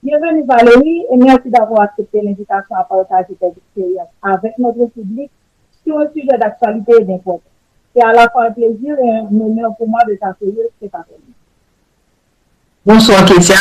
Bienvenue Valérie et merci d'avoir accepté l'invitation à partager tes expériences avec notre public sur un sujet d'actualité et d'importance. C'est à la fois un plaisir et un honneur pour moi de t'accueillir cet après-midi. Bonsoir Kétia,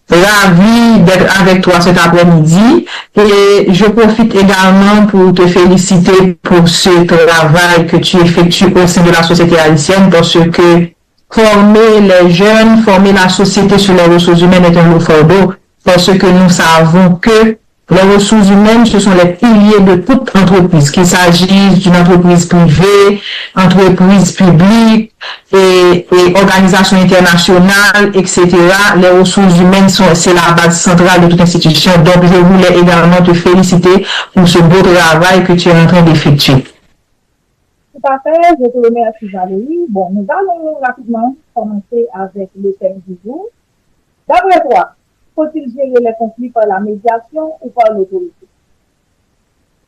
ravi d'être avec toi cet après-midi et je profite également pour te féliciter pour ce travail que tu effectues au sein de la société haïtienne parce que former les jeunes, former la société sur les ressources humaines est un lourd fardeau parce que nous savons que les ressources humaines, ce sont les piliers de toute entreprise, qu'il s'agisse d'une entreprise privée, entreprise publique et organisations internationales, etc. Les ressources humaines c'est la base centrale de toute institution. Donc, je voulais également te féliciter pour ce beau travail que tu es en train d'effectuer. Tout à fait, je te remercie Valérie. Bon, nous allons rapidement commencer avec le thème du jour. D'après toi, faut-il gérer les conflits par la médiation ou par l'autorité?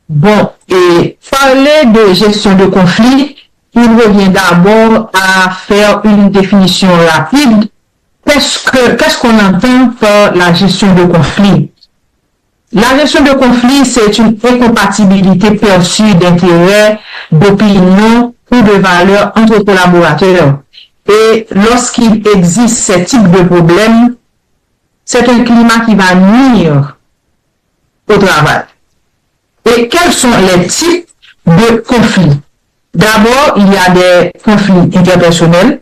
Bon, et parler de gestion de conflits, il revient d'abord à faire une définition rapide. Qu'est-ce qu'on entend par la gestion de conflits? La gestion de conflits, c'est une incompatibilité perçue d'intérêts, d'opinions ou de valeurs entre collaborateurs. Et lorsqu'il existe ce type de problème, c'est un climat qui va nuire au travail. Et quels sont les types de conflits? D'abord, il y a des conflits interpersonnels,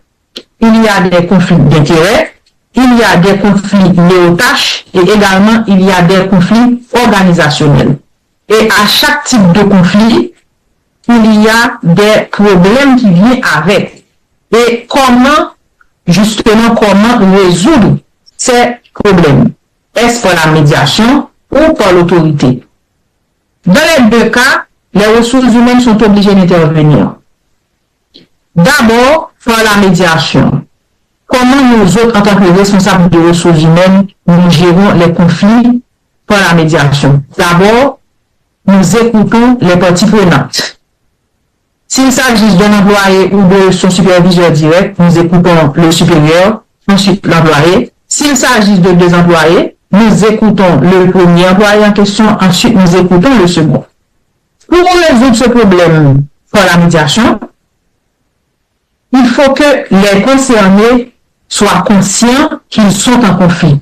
il y a des conflits d'intérêts, il y a des conflits liés aux tâches et également il y a des conflits organisationnels. Et à chaque type de conflit, il y a des problèmes qui viennent avec. Et comment résoudre ces problèmes? Est-ce par la médiation ou par l'autorité? Dans les deux cas, les ressources humaines sont obligées d'intervenir. D'abord, par la médiation. Comment nous autres, en tant que responsables des ressources humaines, nous gérons les conflits par la médiation? D'abord, nous écoutons les parties prenantes. S'il s'agit d'un employé ou de son superviseur direct, nous écoutons le supérieur, ensuite l'employé. S'il s'agit de deux employés, nous écoutons le premier employé en question, ensuite nous écoutons le second. Pour résoudre ce problème par la médiation, il faut que les concernés soient conscients qu'ils sont en conflit.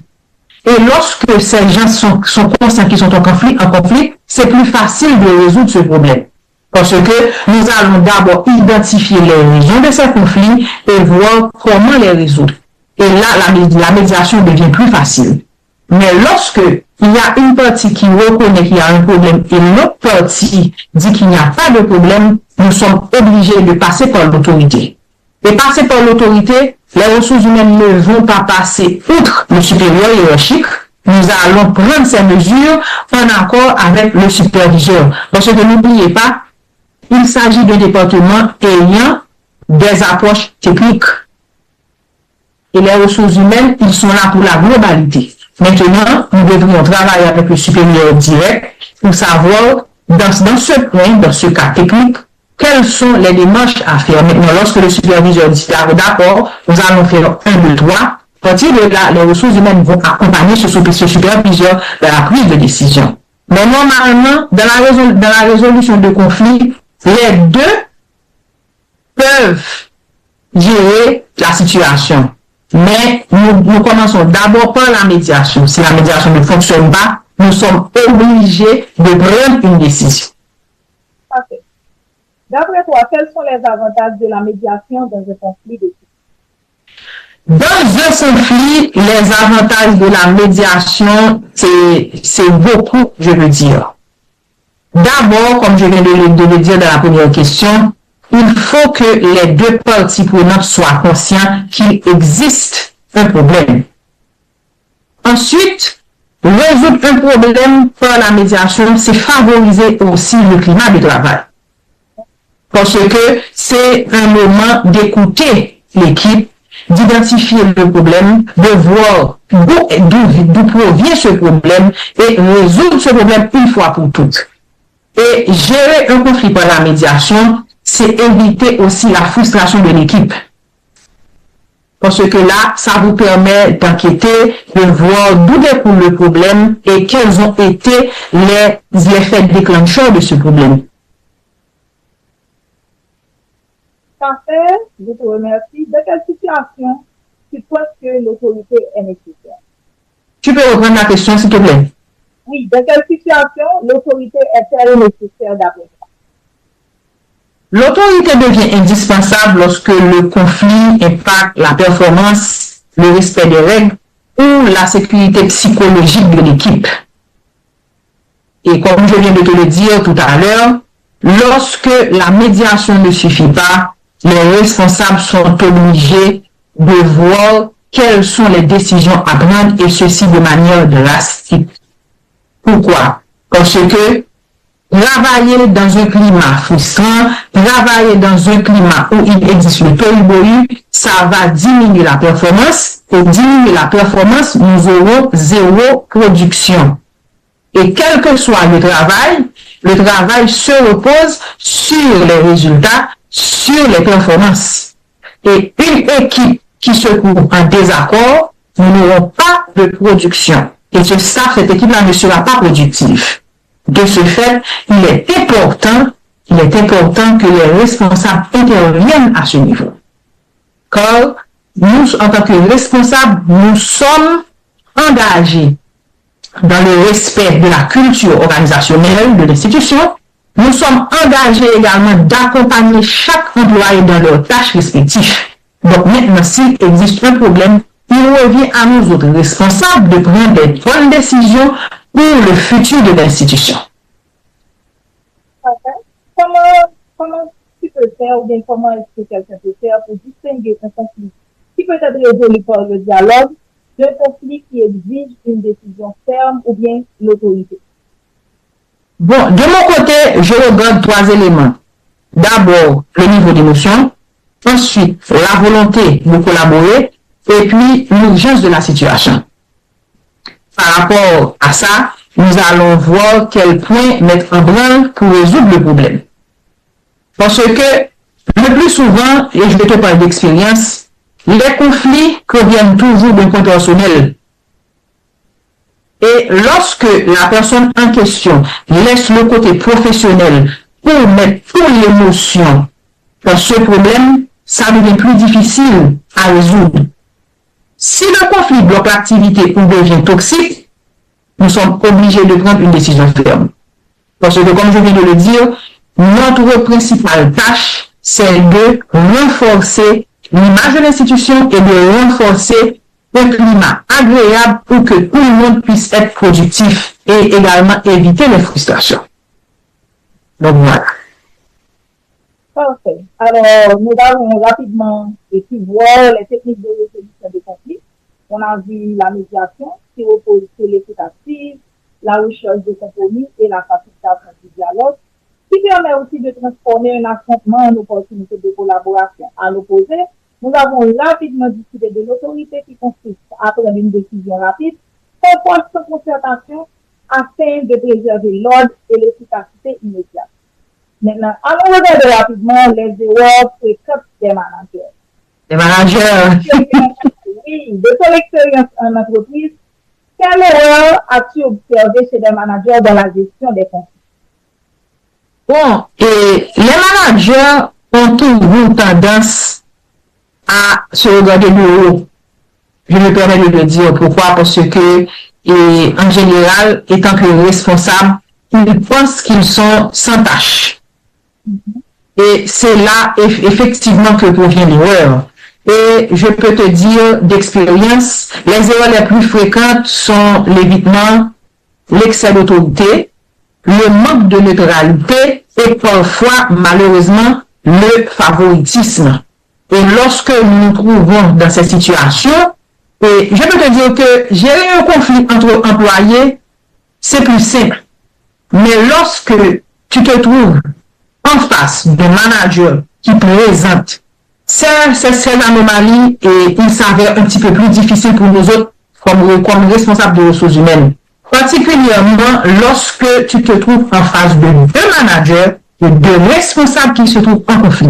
Et lorsque ces gens sont conscients qu'ils sont en conflit, c'est plus facile de résoudre ce problème. Parce que nous allons d'abord identifier les raisons de ces conflits et voir comment les résoudre. Et là, la médiation devient plus facile. Mais lorsque il y a une partie qui reconnaît qu'il y a un problème et l'autre partie dit qu'il n'y a pas de problème, nous sommes obligés de passer par l'autorité. Et passer par l'autorité, les ressources humaines ne vont pas passer outre le supérieur hiérarchique. Nous allons prendre ces mesures en accord avec le superviseur. Parce que n'oubliez pas, il s'agit d'un département ayant des approches techniques. Et les ressources humaines, ils sont là pour la globalité. Maintenant, nous devrions travailler avec le supérieur direct pour savoir, dans ce point, dans ce cas technique, quelles sont les démarches à faire. Maintenant, lorsque le superviseur dit d'accord, nous allons faire 1, 2, 3. À partir de là, les ressources humaines vont accompagner ce superviseur dans la prise de décision. Mais normalement, dans la résolution de conflits, les deux peuvent gérer la situation. Mais nous commençons d'abord par la médiation. Si la médiation ne fonctionne pas, nous sommes obligés de prendre une décision. Parfait. D'après toi, quels sont les avantages de la médiation dans un conflit d'équipe? Dans un conflit, les avantages de la médiation, c'est beaucoup, je veux dire. D'abord, comme je viens de le dire dans la première question, il faut que les deux parties prenantes soient conscients qu'il existe un problème. Ensuite, résoudre un problème par la médiation, c'est favoriser aussi le climat de travail. Parce que c'est un moment d'écouter l'équipe, d'identifier le problème, de voir d'où provient ce problème et résoudre ce problème une fois pour toutes. Et gérer un conflit par la médiation, c'est éviter aussi la frustration de l'équipe. Parce que là, ça vous permet d'enquêter, de voir d'où découle le problème et quels ont été les faits déclencheurs de ce problème. Parfait, je te remercie. Dans quelle situation tu penses que l'autorité est nécessaire? Tu peux reprendre la question, s'il te plaît? Oui, dans quelle situation l'autorité est-elle nécessaire d'après toi? L'autorité devient indispensable lorsque le conflit impacte la performance, le respect des règles ou la sécurité psychologique de l'équipe. Et comme je viens de te le dire tout à l'heure, lorsque la médiation ne suffit pas, les responsables sont obligés de voir quelles sont les décisions à prendre et ceci de manière drastique. Pourquoi? Parce que travailler dans un climat frustrant, travailler dans un climat où il existe le tohu-bohu, ça va diminuer la performance. Et diminuer la performance, nous aurons zéro production. Et quel que soit le travail se repose sur les résultats, sur les performances. Et une équipe qui se trouve en désaccord, nous n'aurons pas de production. Et cette équipe-là ne sera pas productive. De ce fait, il est important que les responsables interviennent à ce niveau. Car nous, en tant que responsables, nous sommes engagés dans le respect de la culture organisationnelle de l'institution. Nous sommes engagés également d'accompagner chaque employé dans leurs tâches respectives. Donc maintenant, s'il existe un problème, il revient à nous autres responsables de prendre des bonnes décisions pour le futur de l'institution. Comment tu peux faire ou bien comment est-ce que quelqu'un peut faire pour distinguer un conflit qui peut être résolu par le dialogue d'un conflit qui exige une décision ferme ou bien l'autorité? Bon, de mon côté, je regarde 3 éléments. D'abord, le niveau d'émotion, ensuite, la volonté de collaborer, et puis l'urgence de la situation. Par rapport à ça, nous allons voir quel point mettre en branle pour résoudre le problème. Parce que le plus souvent, et je vais te parler d'expérience, les conflits proviennent toujours d'un point personnel. Et lorsque la personne en question laisse le côté professionnel pour mettre toute l'émotion dans ce problème, ça devient plus difficile à résoudre. Si le conflit bloque l'activité ou devient toxique, nous sommes obligés de prendre une décision ferme. Parce que, comme je viens de le dire, notre principale tâche, c'est de renforcer l'image de l'institution et de renforcer un climat agréable pour que tout le monde puisse être productif et également éviter les frustrations. Donc voilà. Parfait. Alors, nous allons rapidement pu voir les techniques de résolution des conflits. On a vu la médiation qui repose sur l'écoute active, la recherche de compromis et la facilitation du dialogue, qui permet aussi de transformer un affrontement en opportunité de collaboration. À l'opposé, nous avons rapidement discuté de l'autorité qui consiste à prendre une décision rapide, parfois sans concertation, afin de préserver l'ordre et l'efficacité immédiate. Maintenant, allons regarder rapidement les erreurs fréquentes des managers. Les managers. Oui, de ton expérience en entreprise, quelle erreur as-tu observé chez des managers dans la gestion des conflits? Bon, et les managers ont toujours tendance à se regarder de haut. Je me permets de le dire. Pourquoi? Parce que, en général, étant que responsables, ils pensent qu'ils sont sans tâche. Et c'est là, effectivement, que provient l'erreur. Et je peux te dire d'expérience, les erreurs les plus fréquentes sont l'évitement, l'excès d'autorité, le manque de neutralité et parfois, malheureusement, le favoritisme. Et lorsque nous nous trouvons dans ces situations, et je peux te dire que gérer un conflit entre employés, c'est plus simple. Mais lorsque tu te trouves en face d'un manager qui présente ces anomalies et il s'avère un petit peu plus difficile pour nous autres comme responsables de ressources humaines. Particulièrement lorsque tu te trouves en face de 2 managers et 2 responsables qui se trouvent en conflit.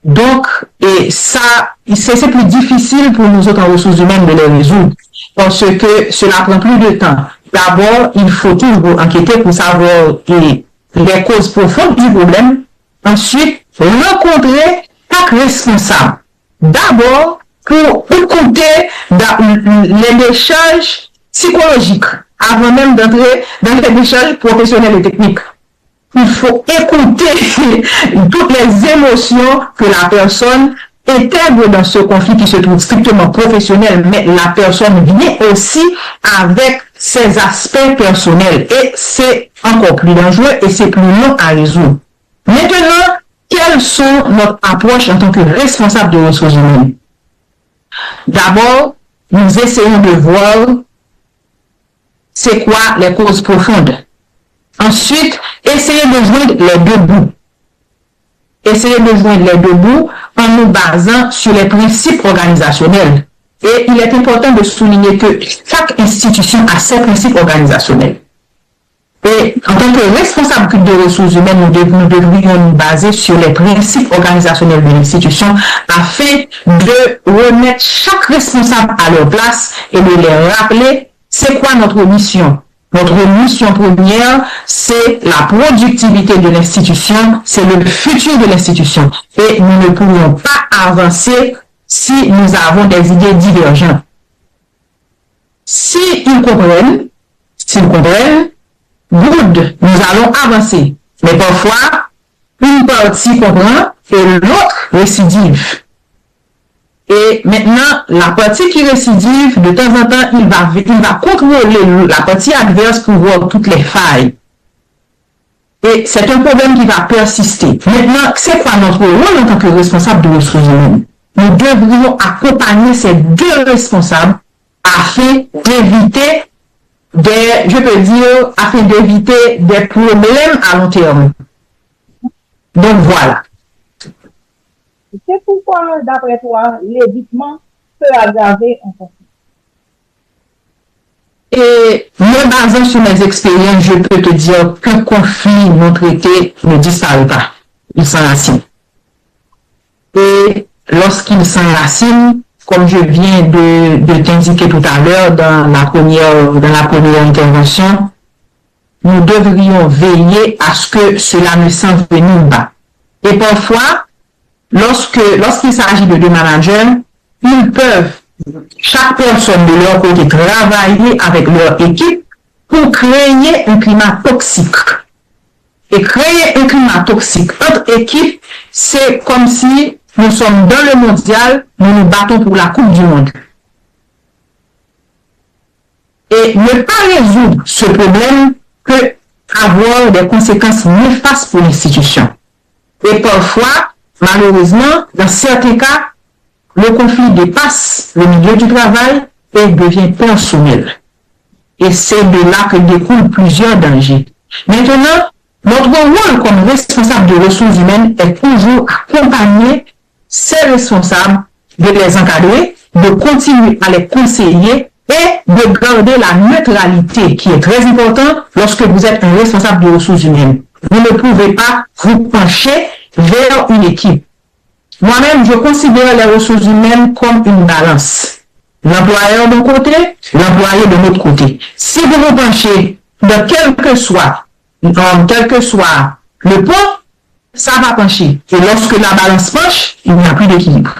Donc, et ça, c'est plus difficile pour nous autres en ressources humaines de les résoudre parce que cela prend plus de temps. D'abord, il faut toujours enquêter pour savoir les causes profondes du problème. Ensuite, rencontrer chaque responsable. D'abord, pour écouter les échanges psychologiques avant même d'entrer dans les échanges professionnels et techniques. Il faut écouter toutes les émotions que la personne intègre dans ce conflit qui se trouve strictement professionnel, mais la personne vient aussi avec ses aspects personnels et c'est encore plus dangereux et c'est plus long à résoudre. Maintenant, quelles sont notre approche en tant que responsable de ressources humaines? D'abord, nous essayons de voir c'est quoi les causes profondes. Ensuite, essayez de joindre les deux bouts. Essayez de joindre les deux bouts en nous basant sur les principes organisationnels. Et il est important de souligner que chaque institution a ses principes organisationnels. Et en tant que responsable de ressources humaines, nous devrions nous baser sur les principes organisationnels de l'institution afin de remettre chaque responsable à leur place et de les rappeler c'est quoi notre mission. Notre mission première, c'est la productivité de l'institution, c'est le futur de l'institution. Et nous ne pouvons pas avancer si nous avons des idées divergentes. S'ils comprennent, good, nous allons avancer. Mais parfois, une partie comprend et l'autre récidive. Et maintenant, la partie qui récidive, de temps en temps, il va contrôler la partie adverse pour voir toutes les failles. Et c'est un problème qui va persister. Maintenant, c'est quoi notre rôle en tant que responsable de ressources humaines? Nous devrions accompagner ces deux responsables afin d'éviter des problèmes à long terme. Donc voilà. C'est pourquoi, d'après toi, l'évitement peut aggraver un conflit. Et me basant sur mes expériences, je peux te dire qu'un conflit non traité ne disparaît pas. Il s'enracine. Et lorsqu'il s'enracine, comme je viens de t'indiquer tout à l'heure dans la première intervention, nous devrions veiller à ce que cela ne s'envenime pas. Et parfois, lorsqu'il s'agit de deux managers, ils peuvent, chaque personne de leur côté, travailler avec leur équipe pour créer un climat toxique. Et créer un climat toxique entre équipes, c'est comme si nous sommes dans le mondial, nous nous battons pour la Coupe du Monde. Et ne pas résoudre ce problème peut avoir des conséquences néfastes pour l'institution. Et parfois, malheureusement, dans certains cas, le conflit dépasse le milieu du travail et devient personnel. Et c'est de là que découlent plusieurs dangers. Maintenant, notre rôle comme responsable de ressources humaines est toujours accompagner ces responsables, de les encadrer, de continuer à les conseiller et de garder la neutralité qui est très importante lorsque vous êtes un responsable de ressources humaines. Vous ne pouvez pas vous pencher vers une équipe. Moi-même, je considère les ressources humaines comme une balance. L'employeur d'un côté, l'employé de l'autre côté. Si vous vous penchez de quel que soit le poids, ça va pencher. Et lorsque la balance penche, il n'y a plus d'équilibre.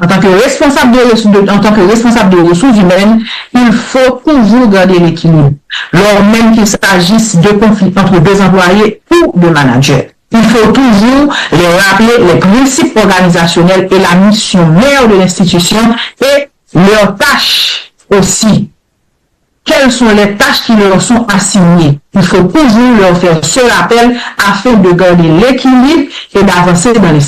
En tant que responsable de ressources humaines, il faut toujours garder l'équilibre. Lors même qu'il s'agisse de conflits entre deux employés ou de managers. Il faut toujours les rappeler les principes organisationnels et la mission mère de l'institution et leurs tâches aussi. Quelles sont les tâches qui leur sont assignées? Il faut toujours leur faire ce rappel afin de garder l'équilibre et d'avancer dans les